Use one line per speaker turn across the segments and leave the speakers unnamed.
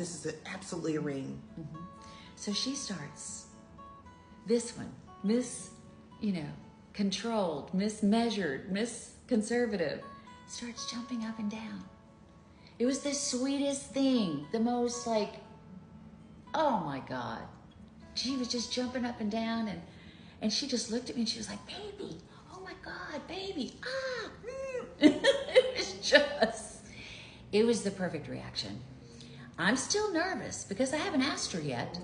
this is absolutely a ring.
Mm-hmm. So she starts, this one, controlled, mismeasured, conservative, starts jumping up and down. It was the sweetest thing, the most like, oh my God. She was just jumping up and down, and she just looked at me and she was like, baby, oh my God, baby, it was the perfect reaction. I'm still nervous because I haven't asked her yet.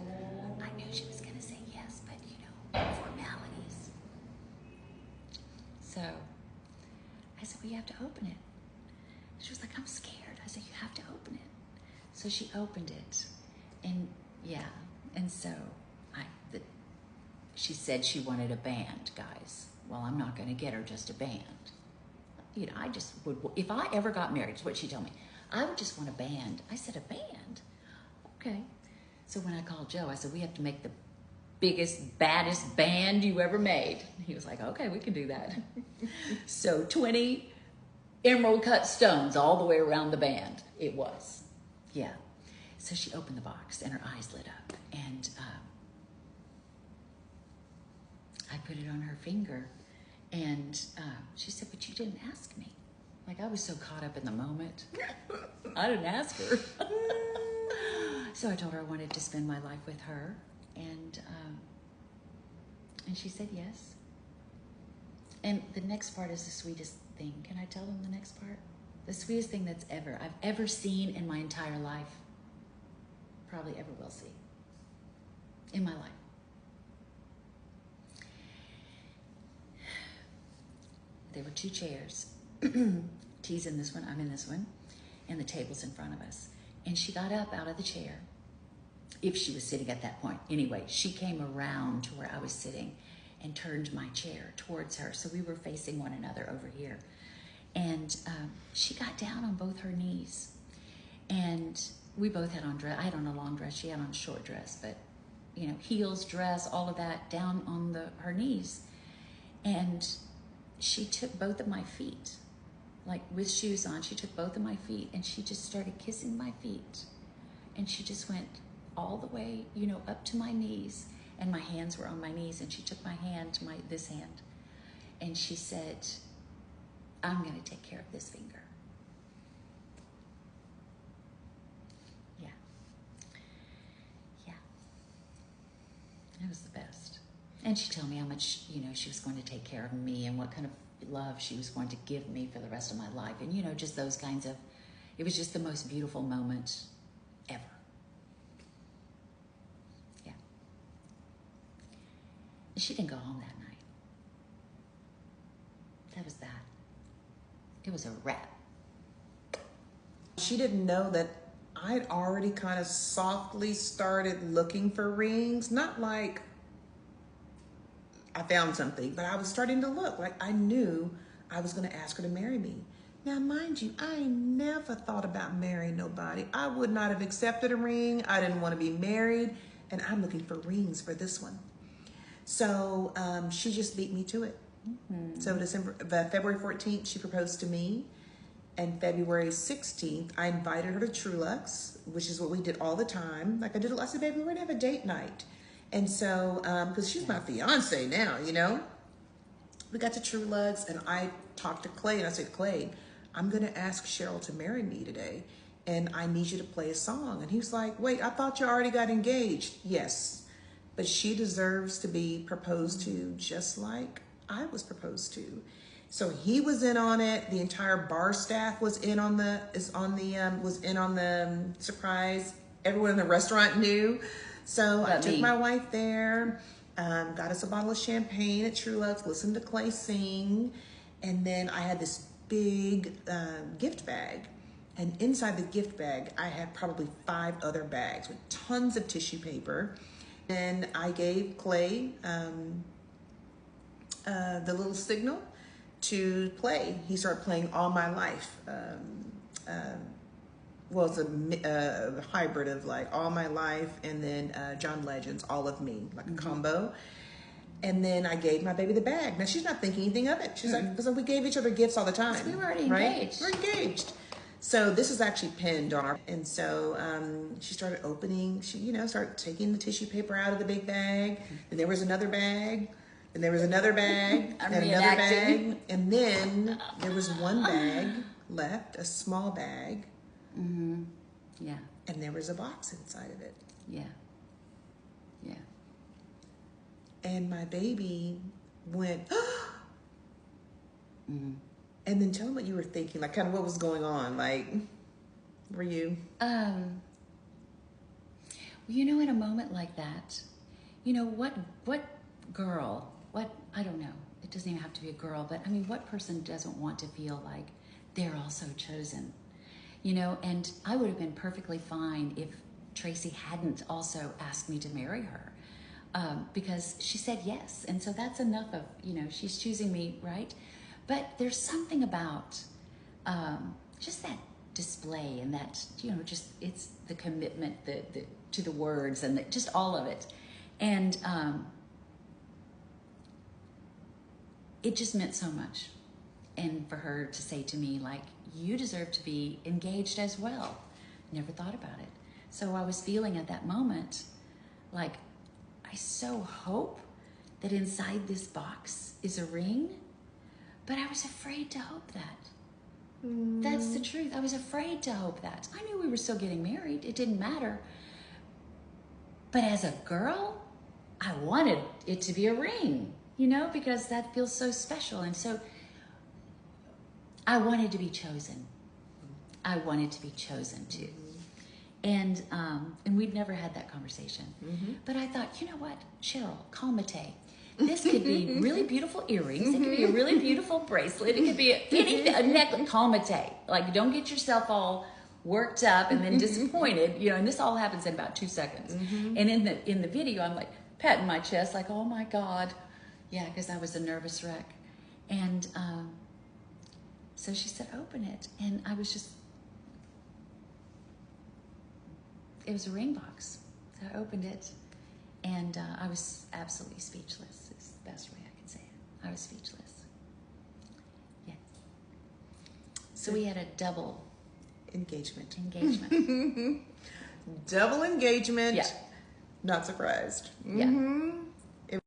I knew she was gonna say yes, but formalities. So I said, well, you have to open it. She was like, I'm scared. I said, you have to open it. So she opened it, and so she said she wanted a band, guys. Well, I'm not gonna get her just a band. I just would, if I ever got married, is what she told me, I would just want a band. I said, a band? Okay. So when I called Joe, I said, we have to make the biggest, baddest band you ever made. He was like, okay, we can do that. So 20 emerald cut stones all the way around the band. It was. Yeah. So she opened the box and her eyes lit up, and I put it on her finger, and she said, but you didn't ask me. Like, I was so caught up in the moment. I didn't ask her. So I told her I wanted to spend my life with her, and she said yes. And the next part is the sweetest thing. Can I tell them the next part? The sweetest thing I've ever seen in my entire life. Probably ever will see. In my life. There were 2 chairs. T's in this one, I'm in this one, and the table's in front of us. And she got up out of the chair, if she was sitting at that point. Anyway, she came around to where I was sitting and turned my chair towards her. So we were facing one another over here. And she got down on both her knees. And we both had on dress. I had on a long dress. She had on a short dress. But, heels, dress, all of that, down on her knees. And she took both of my feet, like with shoes on. She took both of my feet, and she just started kissing my feet. And she just went all the way, up to my knees. And my hands were on my knees, and she took my hand, this hand, and she said, I'm going to take care of this finger. Yeah. Yeah. It was the best. And she told me how much, she was going to take care of me and what kind of love she was going to give me for the rest of my life. And, just those kinds of, it was just the most beautiful moment ever. Yeah. And she didn't go home that night. That was that. It was a wrap.
She didn't know that I'd already kind of softly started looking for rings. Not like I found something, but I was starting to look. Like, I knew I was going to ask her to marry me. Now, mind you, I never thought about marrying nobody. I would not have accepted a ring. I didn't want to be married, and I'm looking for rings for this one. So she just beat me to it. Mm-hmm. So February 14th, she proposed to me. And February 16th, I invited her to Trulux, which is what we did all the time. Like I said, baby, we're going to have a date night. And so, because she's my fiance now, we got to Trulux, and I talked to Clay, and I said, Clay, I'm going to ask Cheryl to marry me today, and I need you to play a song. And he was like, wait, I thought you already got engaged. Yes, but she deserves to be proposed to just like I was proposed to. So he was in on it. The entire bar staff was in on the surprise. Everyone in the restaurant knew. So I took my wife there, got us a bottle of champagne at Trulux, listened to Clay sing, and then I had this big gift bag. And inside the gift bag, I had probably 5 other bags with tons of tissue paper. And I gave Clay the little signal to play. He started playing All My Life. Well, it's a hybrid of like All My Life and then John Legend's All of Me, like a combo. And then I gave my baby the bag. Now, she's not thinking anything of it. She's like, because we gave each other gifts all the time.
We were already engaged.
We're engaged. So this is actually pinned on our, and so she started opening, she, started taking the tissue paper out of the big bag. And there was another bag, and there was another bag,
I'm
and another
reenacting.
bag. And then there was one bag left, a small bag.
Mm-hmm. Yeah.
And there was a box inside of it.
Yeah. Yeah.
And my baby went,
Mm-hmm.
And then tell me what you were thinking, like kind of what was going on. Like, were you?
Well, in a moment like that, what girl, I don't know, it doesn't even have to be a girl, but I mean, what person doesn't want to feel like they're also chosen? And I would have been perfectly fine if Tracy hadn't also asked me to marry her, because she said yes. And so that's enough of, she's choosing me, right? But there's something about just that display and that, just it's the commitment to the words and just all of it. And it just meant so much. And for her to say to me, like, you deserve to be engaged as well. Never thought about it. So I was feeling at that moment, like, I so hope that inside this box is a ring. But I was afraid to hope that. That's the truth. I was afraid to hope that. I knew we were still getting married. It didn't matter. But as a girl, I wanted it to be a ring, because that feels so special. And so I wanted to be chosen. I wanted to be chosen too. And we'd never had that conversation. Mm-hmm. But I thought, you know what, Cheryl, calmate. This could be really beautiful earrings. It could be a really beautiful bracelet. It could be a necklace. Calmate. Like, don't get yourself all worked up and then disappointed. And this all happens in about 2 seconds. Mm-hmm. And in the video, I'm like patting my chest, like, oh my God, yeah, because I was a nervous wreck. And so she said, open it, and I was just. It was a ring box. So I opened it, and I was absolutely speechless. Is the best way I can say it. I was speechless. Yes. So we had a double
Engagement.
engagement.
Double engagement.
Yeah.
Not surprised.
Yeah.
Mm-hmm.